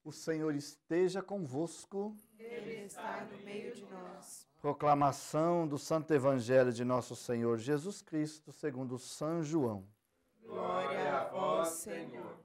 O Senhor esteja convosco. Ele está no meio de nós. Proclamação do Santo Evangelho de nosso Senhor Jesus Cristo, segundo São João. Glória a vós, Senhor.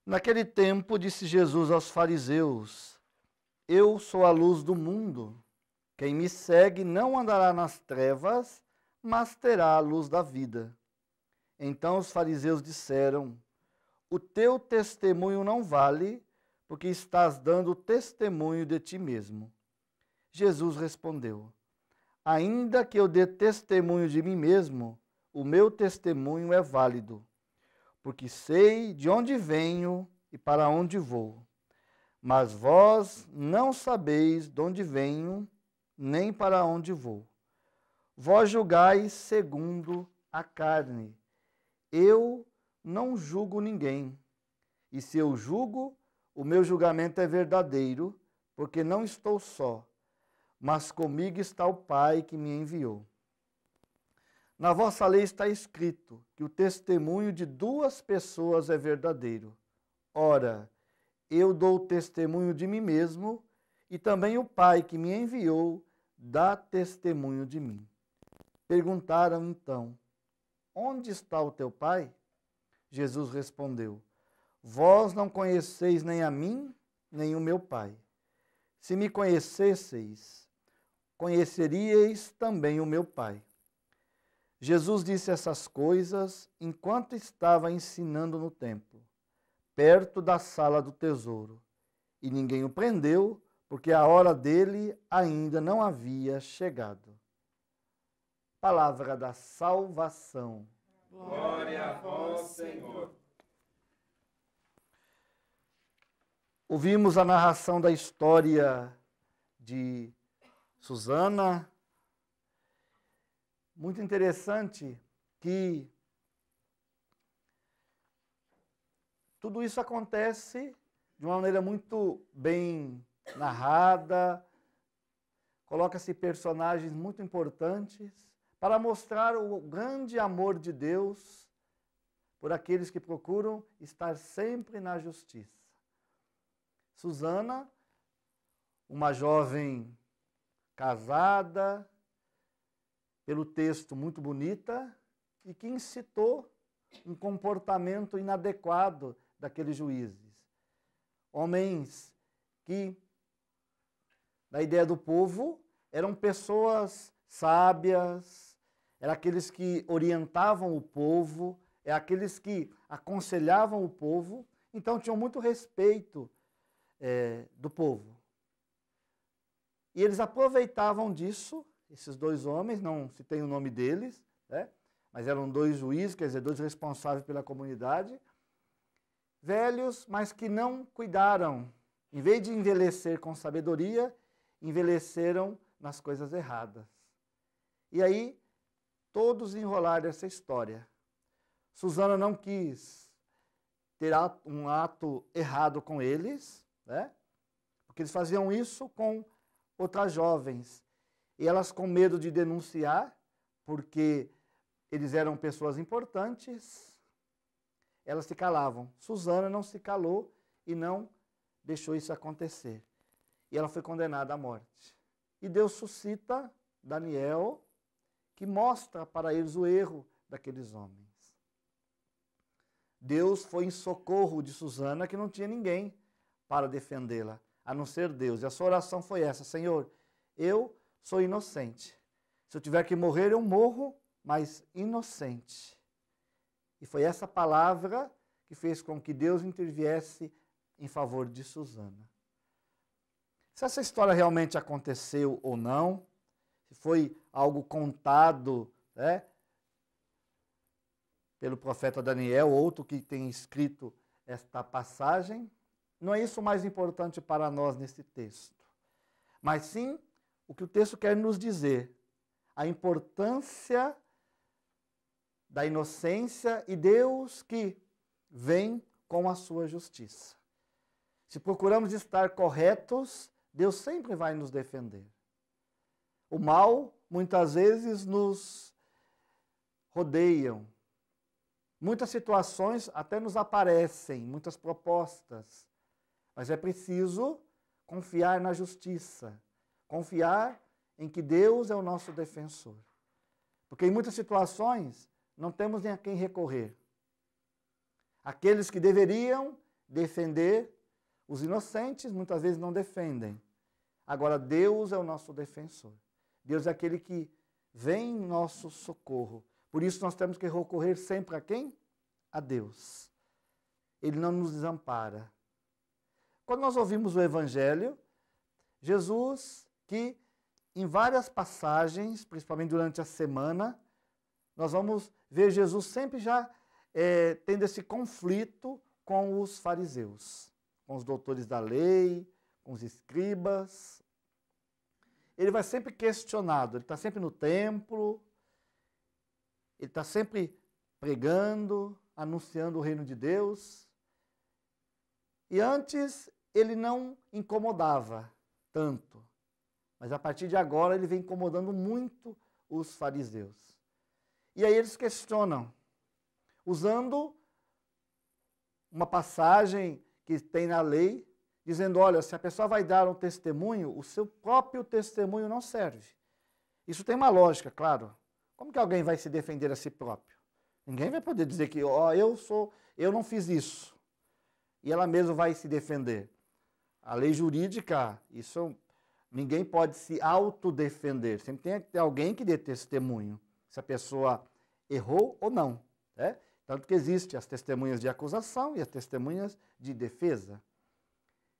Naquele tempo disse Jesus aos fariseus: Eu sou a luz do mundo. Quem me segue não andará nas trevas, mas terá a luz da vida. Então os fariseus disseram: O teu testemunho não vale, porque estás dando testemunho de ti mesmo. Jesus respondeu: Ainda que eu dê testemunho de mim mesmo, o meu testemunho é válido, porque sei de onde venho e para onde vou. Mas vós não sabeis de onde venho, nem para onde vou. Vós julgais segundo a carne. Eu não julgo ninguém. E se eu julgo, o meu julgamento é verdadeiro, porque não estou só, mas comigo está o Pai que me enviou. Na vossa lei está escrito que o testemunho de duas pessoas é verdadeiro. Ora, eu dou testemunho de mim mesmo, e também o Pai que me enviou dá testemunho de mim. Perguntaram então: Onde está o teu Pai? Jesus respondeu: Vós não conheceis nem a mim, nem o meu Pai. Se me conhecesseis, conheceríeis também o meu Pai. Jesus disse essas coisas enquanto estava ensinando no templo, perto da sala do tesouro. E ninguém o prendeu, porque a hora dele ainda não havia chegado. Palavra da salvação. Glória a vós, Senhor. Ouvimos a narração da história de Susana. Muito interessante que tudo isso acontece de uma maneira muito bem narrada, coloca-se personagens muito importantes para mostrar o grande amor de Deus por aqueles que procuram estar sempre na justiça. Susana, uma jovem casada, pelo texto muito bonita, e que incitou um comportamento inadequado daqueles juízes. Homens que, na ideia do povo, eram pessoas sábias, eram aqueles que orientavam o povo, eram aqueles que aconselhavam o povo, então tinham muito respeito do povo. E eles aproveitavam disso, esses dois homens, não se tem o nome deles, né? Mas eram dois juízes, quer dizer, dois responsáveis pela comunidade, velhos, mas que não cuidaram. Em vez de envelhecer com sabedoria, envelheceram nas coisas erradas. E aí, todos enrolaram essa história. Susana não quis ter um ato errado com eles, né? Porque eles faziam isso com outras jovens. E elas, com medo de denunciar, porque eles eram pessoas importantes, elas se calavam. Susana não se calou e não deixou isso acontecer. E ela foi condenada à morte. E Deus suscita Daniel, que mostra para eles o erro daqueles homens. Deus foi em socorro de Susana, que não tinha ninguém para defendê-la, a não ser Deus. E a sua oração foi essa: Senhor, eu sou inocente. Se eu tiver que morrer, eu morro, mas inocente. E foi essa palavra que fez com que Deus interviesse em favor de Susana. Se essa história realmente aconteceu ou não, se foi algo contado, né, pelo profeta Daniel, outro que tem escrito esta passagem, não é isso o mais importante para nós nesse texto. Mas sim o que o texto quer nos dizer, a importância da inocência e Deus que vem com a sua justiça. Se procuramos estar corretos, Deus sempre vai nos defender. O mal, muitas vezes, nos rodeiam, Muitas situações até nos aparecem, muitas propostas, mas é preciso confiar na justiça, confiar em que Deus é o nosso defensor. Porque em muitas situações não temos nem a quem recorrer. Aqueles que deveriam defender os inocentes muitas vezes não defendem. Agora Deus é o nosso defensor. Deus é aquele que vem em nosso socorro. Por isso nós temos que recorrer sempre a quem? A Deus. Ele não nos desampara. Quando nós ouvimos o Evangelho, Jesus, que em várias passagens, principalmente durante a semana, nós vamos ver Jesus sempre já tendo esse conflito com os fariseus, com os doutores da lei, com os escribas. Ele vai sempre questionado, ele está sempre no templo, ele está sempre pregando, anunciando o reino de Deus. E antes ele não incomodava tanto, mas a partir de agora ele vem incomodando muito os fariseus. E aí eles questionam, usando uma passagem que tem na lei, dizendo, olha, se a pessoa vai dar um testemunho, o seu próprio testemunho não serve. Isso tem uma lógica, claro. Como que alguém vai se defender a si próprio? Ninguém vai poder dizer que, ó, eu não fiz isso. E ela mesma vai se defender. A lei jurídica, isso ninguém pode se autodefender. Sempre tem que ter alguém que dê testemunho, se a pessoa errou ou não. Né? Tanto que existem as testemunhas de acusação e as testemunhas de defesa.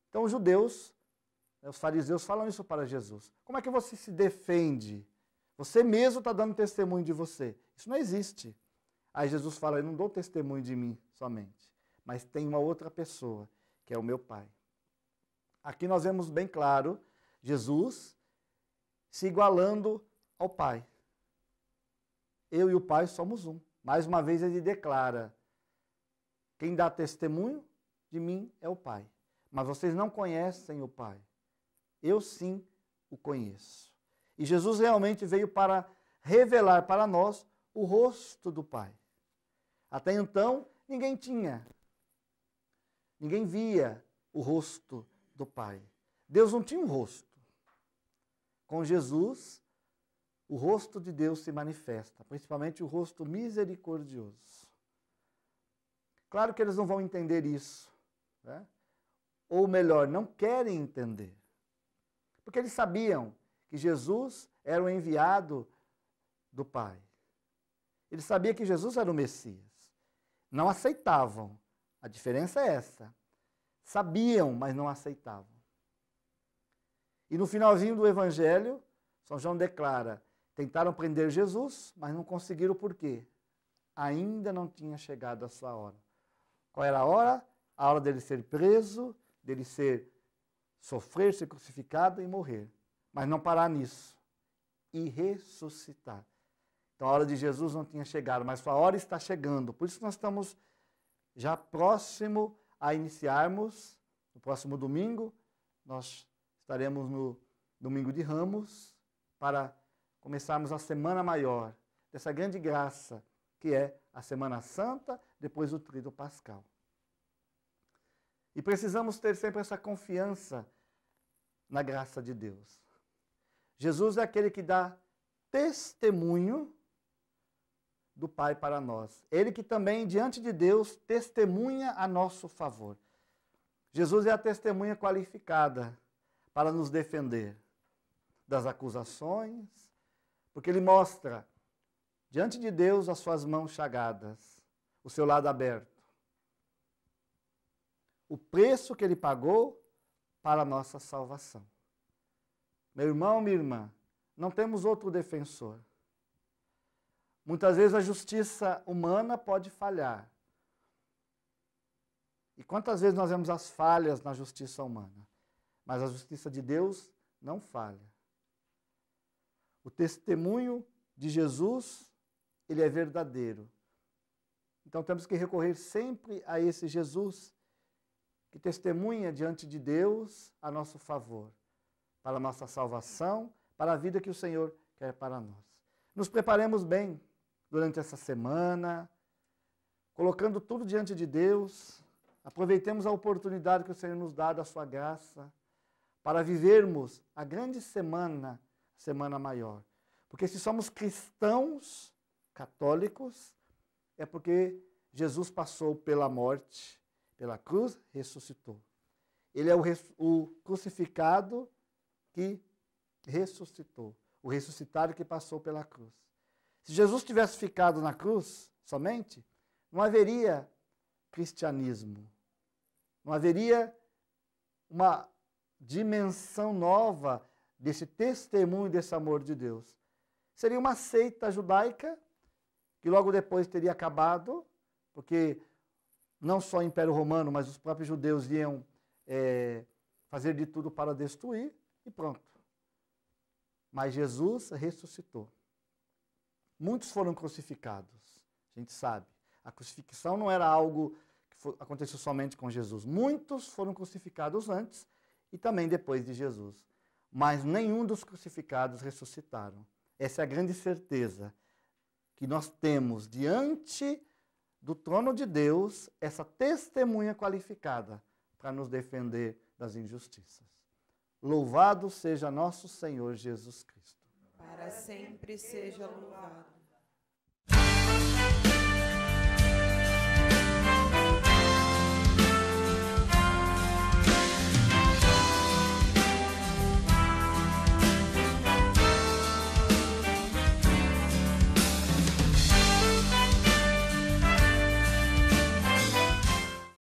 Então os judeus, os fariseus falam isso para Jesus. Como é que você se defende? Você mesmo está dando testemunho de você. Isso não existe. Aí Jesus fala, eu não dou testemunho de mim somente, mas tem uma outra pessoa, que é o meu Pai. Aqui nós vemos bem claro Jesus se igualando ao Pai. Eu e o Pai somos um. Mais uma vez ele declara, quem dá testemunho de mim é o Pai. Mas vocês não conhecem o Pai. Eu sim o conheço. E Jesus realmente veio para revelar para nós o rosto do Pai. Até então, ninguém via o rosto do Pai. Deus não tinha um rosto. Com Jesus, o rosto de Deus se manifesta, principalmente o rosto misericordioso. Claro que eles não vão entender isso, né? Ou melhor, não querem entender. Porque eles sabiam que Jesus era o enviado do Pai. Eles sabiam que Jesus era o Messias. Não aceitavam. A diferença é essa. Sabiam, mas não aceitavam. E no finalzinho do Evangelho, São João declara, tentaram prender Jesus, mas não conseguiram por quê? Ainda não tinha chegado a sua hora. Qual era a hora? A hora dele ser preso, dele sofrer, ser crucificado e morrer. Mas não parar nisso. E ressuscitar. Então a hora de Jesus não tinha chegado, mas sua hora está chegando. Por isso nós estamos já próximo a iniciarmos, no próximo domingo, nós estaremos no Domingo de Ramos, para começarmos a Semana Maior, dessa grande graça, que é a Semana Santa, depois o Tríduo Pascal. E precisamos ter sempre essa confiança na graça de Deus. Jesus é aquele que dá testemunho do Pai para nós. Ele que também, diante de Deus, testemunha a nosso favor. Jesus é a testemunha qualificada para nos defender das acusações, porque ele mostra diante de Deus as suas mãos chagadas, o seu lado aberto. O preço que ele pagou para a nossa salvação. Meu irmão, minha irmã, não temos outro defensor. Muitas vezes a justiça humana pode falhar. E quantas vezes nós vemos as falhas na justiça humana? Mas a justiça de Deus não falha. O testemunho de Jesus, ele é verdadeiro. Então temos que recorrer sempre a esse Jesus que testemunha diante de Deus a nosso favor, para a nossa salvação, para a vida que o Senhor quer para nós. Nos preparemos bem durante essa semana, colocando tudo diante de Deus, aproveitemos a oportunidade que o Senhor nos dá da sua graça, para vivermos a grande semana, semana maior. Porque se somos cristãos católicos, é porque Jesus passou pela morte, pela cruz, ressuscitou. Ele é o crucificado que ressuscitou, o ressuscitado que passou pela cruz. Se Jesus tivesse ficado na cruz somente, não haveria cristianismo, não haveria uma dimensão nova desse testemunho, desse amor de Deus. Seria uma seita judaica, que logo depois teria acabado, porque não só o Império Romano, mas os próprios judeus iam fazer de tudo para destruir, e pronto. Mas Jesus ressuscitou. Muitos foram crucificados, a gente sabe. A crucifixão não era algo que aconteceu somente com Jesus. Muitos foram crucificados antes e também depois de Jesus. Mas nenhum dos crucificados ressuscitaram. Essa é a grande certeza que nós temos diante do trono de Deus, essa testemunha qualificada para nos defender das injustiças. Louvado seja nosso Senhor Jesus Cristo. Para sempre seja louvado.